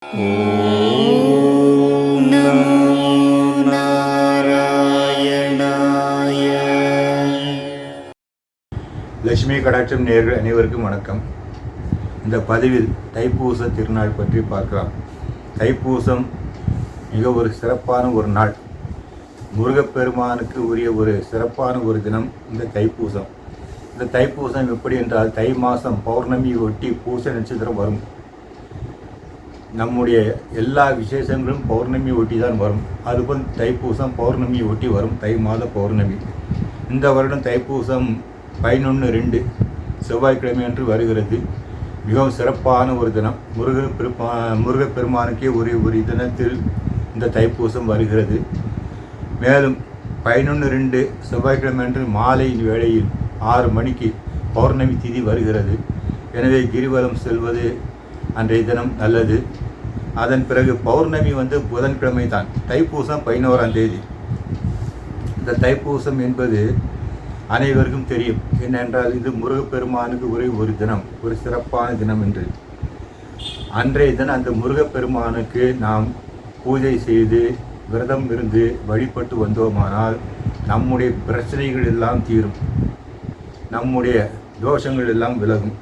ஓம் நமோ நாராயணாய. லட்சுமி கடாட்சம் நேயர்கள் அனைவருக்கும் வணக்கம். இந்த பதிவில் தைப்பூச திருநாள் பற்றி பார்க்கலாம். தைப்பூசம் மிக ஒரு சிறப்பான ஒரு நாள். முருகப்பெருமானுக்கு உரிய ஒரு சிறப்பான ஒரு தினம் இந்த தைப்பூசம். இந்த தைப்பூசம் எப்படி என்றால், தை மாதம் பௌர்ணமி ஒட்டி பூச நட்சத்திரம் வரும். நம்முடைய எல்லா விசேஷங்களும் பௌர்ணமி ஒட்டி தான் வரும். அதுபோல் தைப்பூசம் பௌர்ணமி ஒட்டி வரும், தை மாத பௌர்ணமி. இந்த வருடம் தைப்பூசம் 11/2 செவ்வாய்க்கிழமை அன்று வருகிறது. மிகவும் சிறப்பான ஒரு தினம். முருகப்பெருமானுக்கே ஒரு தினத்தில் இந்த தைப்பூசம் வருகிறது. மேலும் 11/2 செவ்வாய்க்கிழமை அன்று மாலை வேளையில் 6 மணிக்கு பௌர்ணமி திதி வருகிறது. எனவே கிரிவலம் செல்வது அன்றைய தினம் நல்லது. அதன் பிறகு பௌர்ணமி புதன்கிழமை தான். தைப்பூசம் 11ஆம் தேதி. இந்த தைப்பூசம் என்பது அனைவருக்கும் தெரியும். என்னென்றால், இது முருகப்பெருமானுக்கு ஒரு தினம், ஒரு சிறப்பான தினம் என்று. அன்றைய தினம் அந்த முருகப்பெருமானுக்கு நாம் பூஜை செய்து விரதம் இருந்து வழிபட்டு வந்தோமானால் நம்முடைய பிரச்சனைகள் எல்லாம் தீரும், நம்முடைய தோஷங்கள் எல்லாம் விலகும்.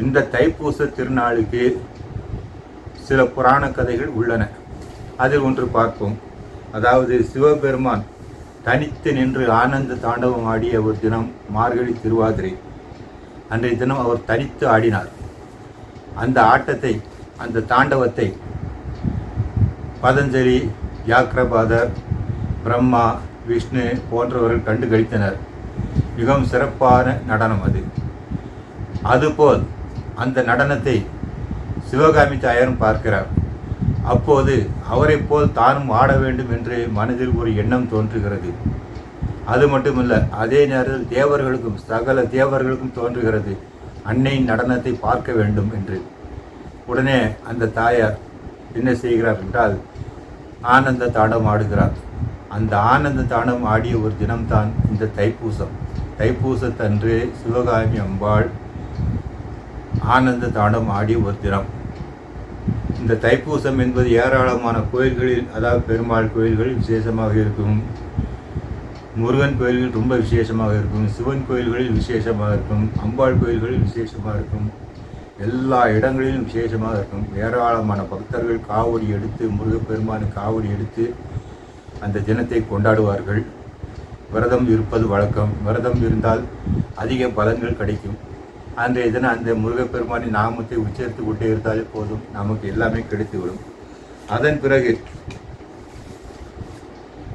இந்த தைப்பூச திருநாளுக்கு சில புராண கதைகள் உள்ளன. அதில் ஒன்று பார்ப்போம். அதாவது, சிவபெருமான் தனித்து நின்று ஆனந்த தாண்டவம் ஆடிய ஒரு தினம் மார்கழி திருவாதிரை. அன்றைய தினம் அவர் தனித்து ஆடினார். அந்த ஆட்டத்தை, அந்த தாண்டவத்தை பதஞ்சலி, வியாக்கிரபாதர், பிரம்மா, விஷ்ணு போன்றவர்கள் கண்டு கழித்தனர். மிகவும் சிறப்பான நடனம் அது. அதுபோல் அந்த நடனத்தை சிவகாமி தாயாரும் பார்க்கிறார். அப்போது அவரை போல் தானும் ஆட வேண்டும் என்று மனதில் ஒரு எண்ணம் தோன்றுகிறது. அது மட்டுமல்ல, அதே நேரத்தில் தேவர்களுக்கும், சகல தேவர்களுக்கும் தோன்றுகிறது அன்னையின் நடனத்தை பார்க்க வேண்டும் என்று. உடனே அந்த தாயார் என்ன செய்கிறார் என்றால், ஆனந்த தாண்டவம் ஆடுகிறார். அந்த ஆனந்த தாண்டவம் ஆடிய ஒரு தினம்தான் இந்த தைப்பூசம். தைப்பூசத்தன்று சிவகாமி அம்பாள் ஆனந்த தாண்டவம் ஆடிய ஒரு தினம். இந்த தைப்பூசம் என்பது ஏராளமான கோயில்களில், அதாவது பெருமாள் கோயில்களில் விசேஷமாக இருக்கும், முருகன் கோயில்கள் ரொம்ப விசேஷமாக இருக்கும், சிவன் கோயில்களில் விசேஷமாக இருக்கும், அம்பாள் கோயில்களில் விசேஷமாக இருக்கும், எல்லா இடங்களிலும் விசேஷமாக இருக்கும். ஏராளமான பக்தர்கள் காவடி எடுத்து, முருகப்பெருமானுக்கு காவடி எடுத்து அந்த தினத்தை கொண்டாடுவார்கள். விரதம் இருப்பது வழக்கம். விரதம் இருந்தால் அதிக பலன்கள் கிடைக்கும். அன்றைய தினம் அந்த முருகப்பெருமானின் நாமத்தை உச்சரித்து கொண்டே இருந்தாலே போதும், நமக்கு எல்லாமே கிடைத்துவிடும். அதன் பிறகு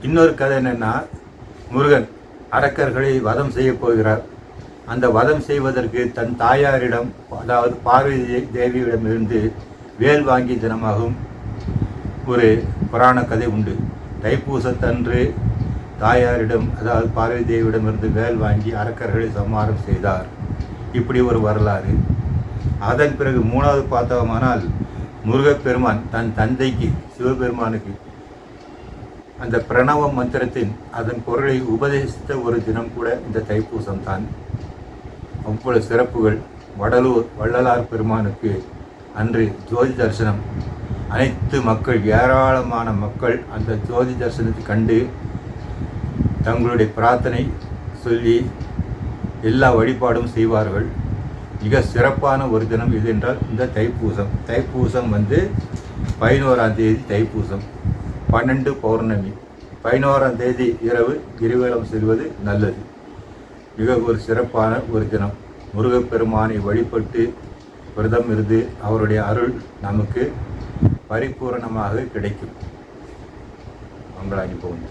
இன்னொரு கதை என்னென்னா, முருகன் அரக்கர்களை வதம் செய்ய போகிறார். அந்த வதம் செய்வதற்கு தன் தாயாரிடம், அதாவது பார்வதி தேவியிடமிருந்து வேல் வாங்கிய தினமாகவும் ஒரு புராண கதை உண்டு. தைப்பூசத்தன்று தாயாரிடம், அதாவது பார்வதி தேவியிடமிருந்து வேல் வாங்கி அரக்கர்களை சம்ஹாரம் செய்தார். இப்படி ஒரு வரலாறு. அதன் பிறகு 3வது பார்த்தோமானால், முருகப்பெருமான் தன் தந்தைக்கு, சிவபெருமானுக்கு அந்த பிரணவ மந்திரத்தின் அதன் பொருளை உபதேசித்த ஒரு தினம் கூட இந்த தைப்பூசம் தான். அவ்வளவு சிறப்புகள். வள்ளலார் பெருமானுக்கு அன்று ஜோதி தரிசனம். அனைத்து மக்கள், ஏராளமான மக்கள் அந்த ஜோதி தரிசனத்தை கண்டு தங்களுடைய பிரார்த்தனை சொல்லி எல்லா வழிபாடும் செய்வார்கள். மிக சிறப்பான ஒரு தினம் இது என்றால் இந்த தைப்பூசம். தைப்பூசம் 11ஆம் தேதி தைப்பூசம், 12 பௌர்ணமி. 11ஆம் தேதி இரவு கிரிவலம் செல்வது நல்லது. மிக ஒரு சிறப்பான ஒரு தினம். முருகப்பெருமானை வழிபட்டு விரதம் இருந்து அவருடைய அருள் நமக்கு பரிபூரணமாக கிடைக்கும். மங்களாகி போகும்.